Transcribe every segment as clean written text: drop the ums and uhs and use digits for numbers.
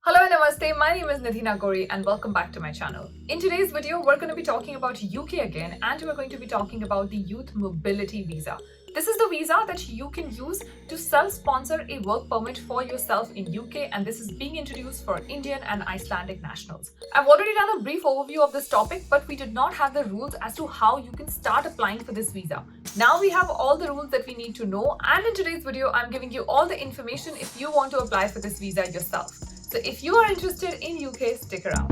Hello and namaste, my name is Nidhi Nagori and welcome back to my channel. In today's video, we're going to be talking about UK again and we're going to be talking about the Youth Mobility Visa. This is the visa that you can use to self-sponsor a work permit for yourself in UK, and this is being introduced for Indian and Icelandic nationals. I've already done a brief overview of this topic, but we did not have the rules as to how you can start applying for this visa. Now we have all the rules that we need to know, and in today's video, I'm giving you all the information if you want to apply for this visa yourself. So if you are interested in UK, stick around.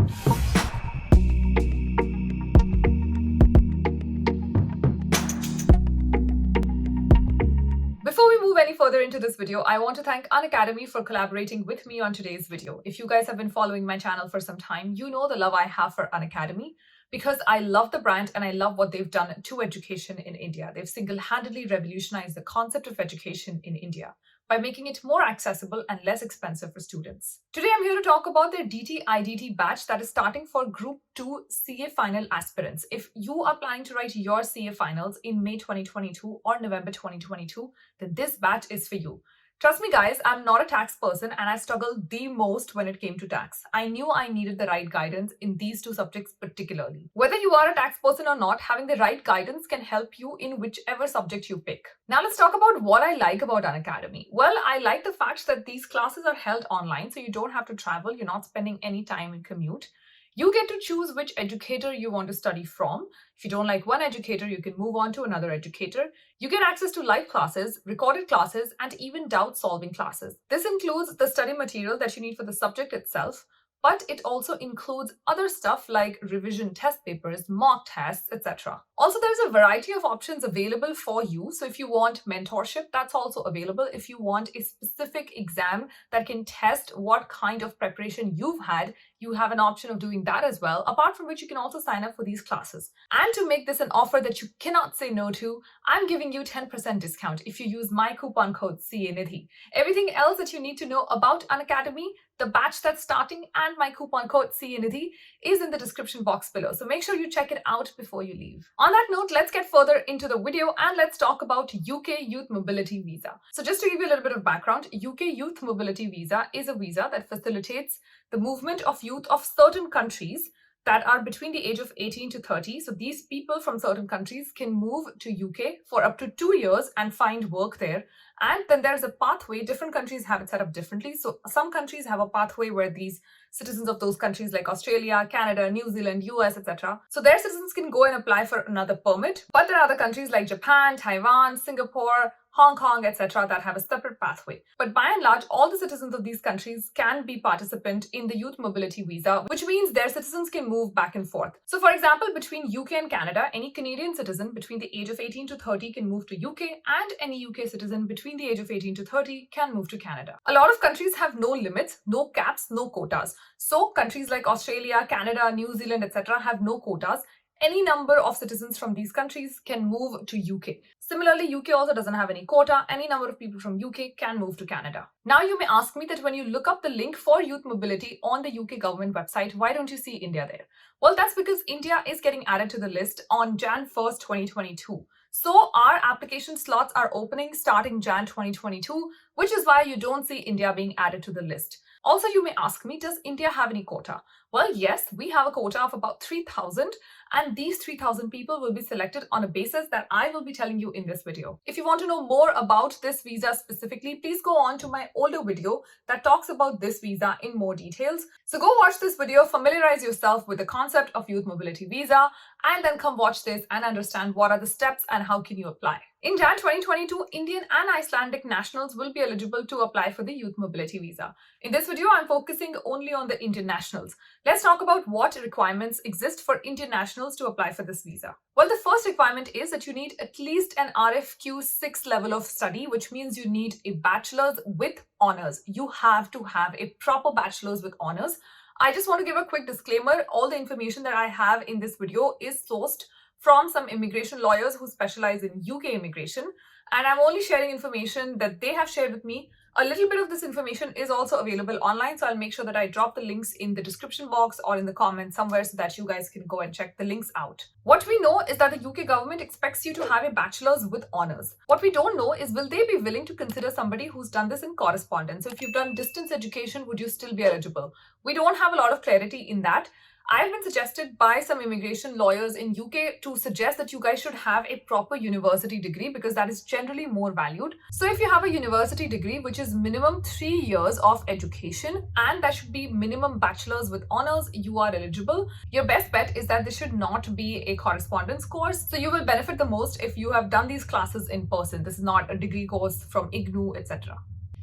Before we move any further into this video, I want to thank Unacademy for collaborating with me on today's video. If you guys have been following my channel for some time, you know the love I have for Unacademy because I love the brand and I love what they've done to education in India. They've single-handedly revolutionized the concept of education in India by making it more accessible and less expensive for students. Today, I'm here to talk about their DT-IDT batch that is starting for Group 2 CA Final aspirants. If you are planning to write your CA Finals in May 2022 or November 2022, then this batch is for you. Trust me guys, I'm not a tax person and I struggled the most when it came to tax. I knew I needed the right guidance in these two subjects particularly. Whether you are a tax person or not, having the right guidance can help you in whichever subject you pick. Now let's talk about what I like about Unacademy. Well, I like the fact that these classes are held online, so you don't have to travel, you're not spending any time in commute. You get to choose which educator you want to study from. If you don't like one educator, you can move on to another educator. You get access to live classes, recorded classes, and even doubt-solving classes. This includes the study material that you need for the subject itself, but it also includes other stuff like revision test papers, mock tests, etc. Also, there's a variety of options available for you. So if you want mentorship, that's also available. If you want a specific exam that can test what kind of preparation you've had, you have an option of doing that as well, apart from which you can also sign up for these classes. And to make this an offer that you cannot say no to, I'm giving you 10% discount if you use my coupon code CANIDHI. Everything else that you need to know about Unacademy, the batch that's starting, and my coupon code CANIDHI is in the description box below. So make sure you check it out before you leave. On that note, let's get further into the video and let's talk about UK Youth Mobility Visa. So just to give you a little bit of background, UK Youth Mobility Visa is a visa that facilitates the movement of youth of certain countries that are between the age of 18 to 30. So these people from certain countries can move to UK for up to 2 years and find work there. And then there's a pathway. Different countries have it set up differently. So some countries have a pathway where these citizens of those countries like Australia, Canada, New Zealand, US, etc. So their citizens can go and apply for another permit. But there are other countries like Japan, Taiwan, Singapore, Hong Kong, etc. that have a separate pathway. But by and large, all the citizens of these countries can be participant in the Youth Mobility Visa, which means their citizens can move back and forth. So for example, between UK and Canada, any Canadian citizen between the age of 18 to 30 can move to UK, and any UK citizen between the age of 18 to 30 can move to Canada. A lot of countries have no limits, no caps, no quotas. So countries like Australia, Canada, New Zealand, etc. have no quotas. Any number of citizens from these countries can move to UK. Similarly, UK also doesn't have any quota. Any number of people from UK can move to Canada. Now you may ask me that when you look up the link for youth mobility on the UK government website, why don't you see India there? Well, that's because India is getting added to the list on Jan 1st, 2022. So our application slots are opening starting Jan 2022, which is why you don't see India being added to the list. Also, you may ask me, does India have any quota? Well, yes, we have a quota of about 3,000, and these 3,000 people will be selected on a basis that I will be telling you in this video. If you want to know more about this visa specifically, please go on to my older video that talks about this visa in more details. So go watch this video, familiarize yourself with the concept of Youth Mobility Visa, and then come watch this and understand what are the steps and how can you apply. In Jan 2022, Indian and Icelandic nationals will be eligible to apply for the Youth Mobility Visa. In this video, I'm focusing only on the Indian nationals. Let's talk about what requirements exist for Indian nationals to apply for this visa. Well, the first requirement is that you need at least an RFQ 6 level of study, which means you need a bachelor's with honors. You have to have a proper bachelor's with honors. I just want to give a quick disclaimer. All the information that I have in this video is sourced from some immigration lawyers who specialize in UK immigration, and I'm only sharing information that they have shared with me A little bit of this information is also available online, so I'll make sure that I drop the links in the description box or in the comments somewhere so that you guys can go and check the links out. What we know is that the UK government expects you to have a bachelor's with honours. What we don't know is, will they be willing to consider somebody who's done this in correspondence? So if you've done distance education, would you still be eligible? We don't have a lot of clarity in that. I've been suggested by some immigration lawyers in UK to suggest that you guys should have a proper university degree because that is generally more valued. So if you have a university degree, which is minimum 3 years of education, and that should be minimum bachelor's with honors, you are eligible. Your best bet is that this should not be a correspondence course. So you will benefit the most if you have done these classes in person. This is not a degree course from IGNU, etc.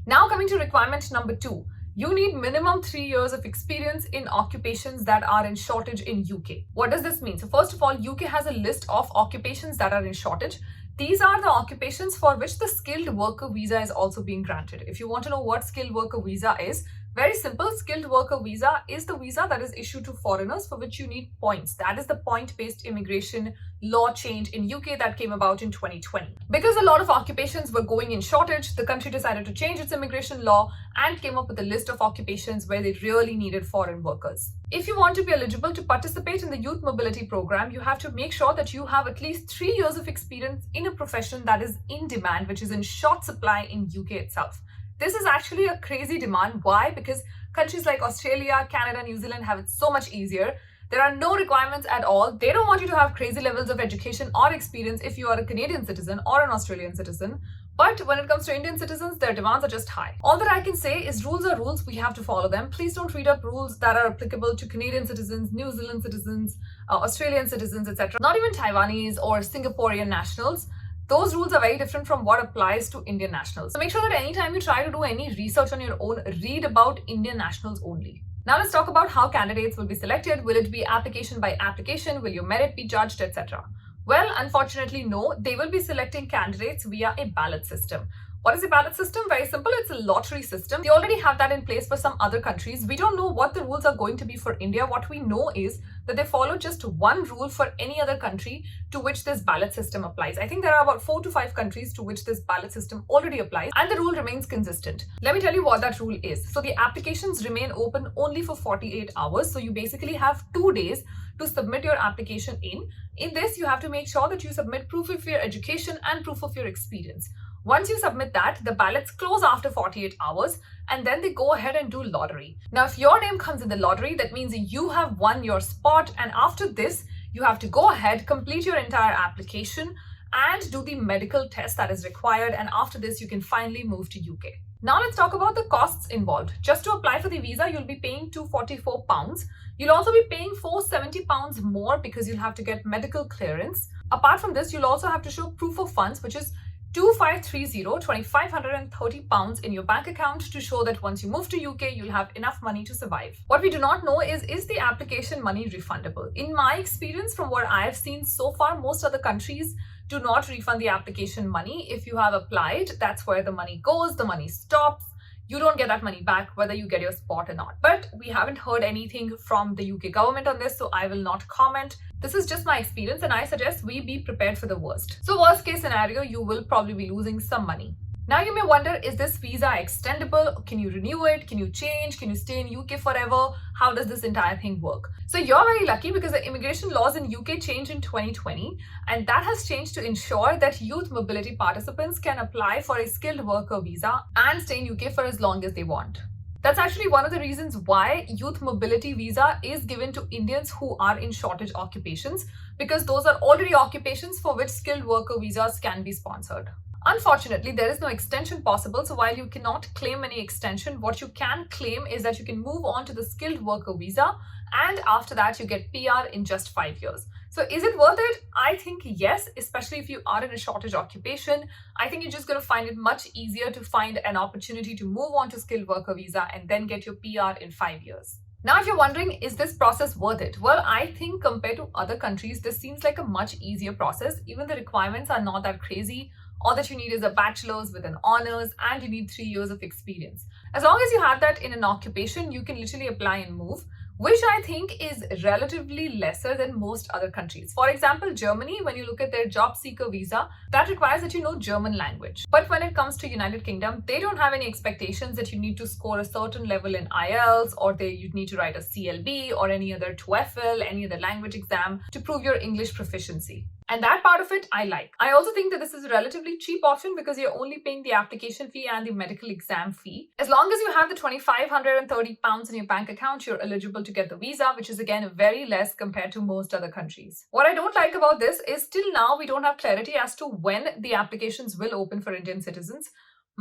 Now coming to requirement number 2. You need minimum 3 years of experience in occupations that are in shortage in UK. What does this mean? So first of all, UK has a list of occupations that are in shortage. These are the occupations for which the skilled worker visa is also being granted. If you want to know what skilled worker visa is, very simple. Skilled worker visa is the visa that is issued to foreigners for which you need points. That is the point-based immigration law change in UK that came about in 2020. Because a lot of occupations were going in shortage, the country decided to change its immigration law and came up with a list of occupations where they really needed foreign workers. If you want to be eligible to participate in the Youth Mobility Program, you have to make sure that you have at least 3 years of experience in a profession that is in demand, which is in short supply in UK itself. This is actually a crazy demand. Why? Because countries like Australia, Canada, New Zealand have it so much easier. There are no requirements at all. They don't want you to have crazy levels of education or experience if you are a Canadian citizen or an Australian citizen. But when it comes to Indian citizens, their demands are just high. All that I can say is rules are rules. We have to follow them. Please don't read up rules that are applicable to Canadian citizens, New Zealand citizens, Australian citizens, etc. Not even Taiwanese or Singaporean nationals. Those rules are very different from what applies to Indian nationals. So make sure that anytime you try to do any research on your own, read about Indian nationals only. Now let's talk about how candidates will be selected. Will it be application by application? Will your merit be judged, etc.? Well, unfortunately, no. They will be selecting candidates via a ballot system. What is a ballot system? Very simple. It's a lottery system. They already have that in place for some other countries. We don't know what the rules are going to be for India. What we know is that they follow just one rule for any other country to which this ballot system applies. I think there are about 4 to 5 countries to which this ballot system already applies, and the rule remains consistent. Let me tell you what that rule is. So the applications remain open only for 48 hours. So you basically have 2 days to submit your application in. In this, you have to make sure that you submit proof of your education and proof of your experience. Once you submit that, the ballots close after 48 hours and then they go ahead and do lottery. Now, if your name comes in the lottery, that means you have won your spot, and after this, you have to go ahead, complete your entire application and do the medical test that is required, and after this, you can finally move to UK. Now let's talk about the costs involved. Just to apply for the visa, you'll be paying £244. You'll also be paying £470 more because you'll have to get medical clearance. Apart from this, you'll also have to show proof of funds, which is £2,530 in your bank account to show that once you move to UK, you'll have enough money to survive. What we do not know is the application money refundable? In my experience, from what I have seen so far, most other countries do not refund the application money. If you have applied, that's where the money goes, the money stops. You don't get that money back whether you get your spot or not. But we haven't heard anything from the UK government on this, so I will not comment. This is just my experience, and I suggest we be prepared for the worst. So worst case scenario, you will probably be losing some money. Now you may wonder, is this visa extendable? Can you renew it? Can you change? Can you stay in UK forever? How does this entire thing work? So you're very lucky because the immigration laws in UK changed in 2020, and that has changed to ensure that youth mobility participants can apply for a skilled worker visa and stay in UK for as long as they want. That's actually one of the reasons why youth mobility visa is given to Indians who are in shortage occupations, because those are already occupations for which skilled worker visas can be sponsored. Unfortunately, there is no extension possible. So while you cannot claim any extension, what you can claim is that you can move on to the skilled worker visa, and after that you get PR in just 5 years. So is it worth it? I think yes, especially if you are in a shortage occupation. I think you're just going to find it much easier to find an opportunity to move on to skilled worker visa and then get your PR in 5 years. Now, if you're wondering, is this process worth it? Well, I think compared to other countries, this seems like a much easier process. Even the requirements are not that crazy. All that you need is a bachelor's with an honors, and you need 3 years of experience. As long as you have that in an occupation, you can literally apply and move. which I think is relatively lesser than most other countries. For example, Germany, when you look at their job seeker visa, that requires that you know German language. But when it comes to United Kingdom, they don't have any expectations that you need to score a certain level in IELTS, or you need to write a CLB or any other TOEFL, any other language exam to prove your English proficiency. And that part of it I like. I also think that this is a relatively cheap option because you're only paying the application fee and the medical exam fee. As long as you have the £2,530 in your bank account, you're eligible to get the visa, which is again very less compared to most other countries. What I don't like about this is till now we don't have clarity as to when the applications will open for Indian citizens.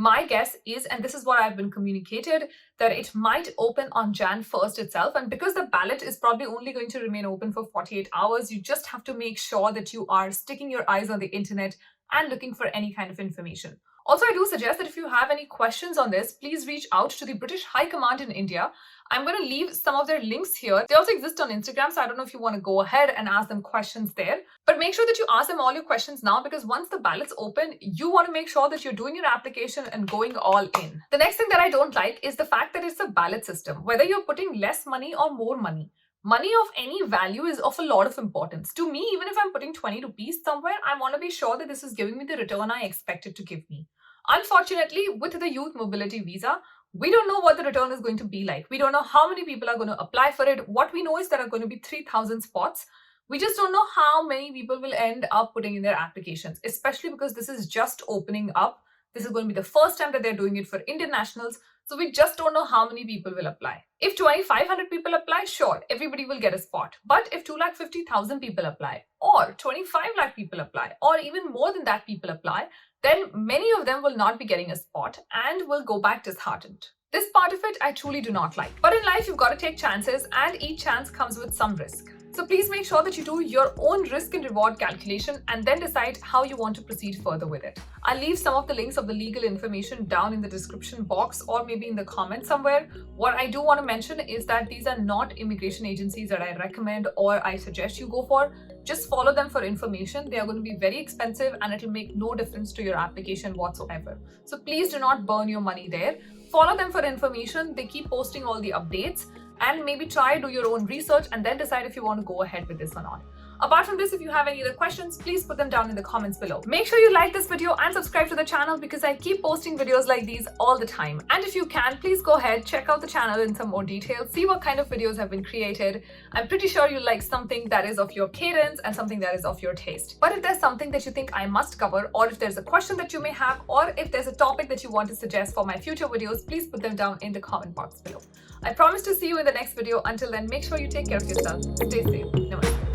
My guess is, and this is what I've been communicated, that it might open on Jan 1st itself. And because the ballot is probably only going to remain open for 48 hours, you just have to make sure that you are sticking your eyes on the internet and looking for any kind of information. Also, I do suggest that if you have any questions on this, please reach out to the British High Command in India. I'm going to leave some of their links here. They also exist on Instagram, so I don't know if you want to go ahead and ask them questions there. But make sure that you ask them all your questions now, because once the ballots open, you want to make sure that you're doing your application and going all in. The next thing that I don't like is the fact that it's a ballot system. Whether you're putting less money or more money, money of any value is of a lot of importance. To me, even if I'm putting 20 rupees somewhere, I want to be sure that this is giving me the return I expect it to give me. Unfortunately, with the youth mobility visa, we don't know what the return is going to be like. We don't know how many people are going to apply for it. What we know is there are going to be 3,000 spots. We just don't know how many people will end up putting in their applications, especially because this is just opening up. This is going to be the first time that they're doing it for Indian nationals. So we just don't know how many people will apply. If 2,500 people apply, sure, everybody will get a spot. But if 2,50,000 people apply, or 25 lakh people apply, or even more than that people apply, then many of them will not be getting a spot and will go back disheartened. This part of it I truly do not like. But in life, you've got to take chances, and each chance comes with some risk. So please make sure that you do your own risk and reward calculation and then decide how you want to proceed further with it. I'll leave some of the links of the legal information down in the description box or maybe in the comments somewhere. What I do want to mention is that these are not immigration agencies that I recommend or I suggest you go for. Just follow them for information. They are going to be very expensive and it will make no difference to your application whatsoever. So please do not burn your money there. Follow them for information. They keep posting all the updates. And maybe do your own research and then decide if you want to go ahead with this or not. Apart from this, if you have any other questions, please put them down in the comments below. Make sure you like this video and subscribe to the channel because I keep posting videos like these all the time. And if you can, please go ahead, check out the channel in some more detail, see what kind of videos have been created. I'm pretty sure you like something that is of your cadence and something that is of your taste. But if there's something that you think I must cover, or if there's a question that you may have, or if there's a topic that you want to suggest for my future videos, please put them down in the comment box below. I promise to see you in the next video. Until then, make sure you take care of yourself. Stay safe. Namaste.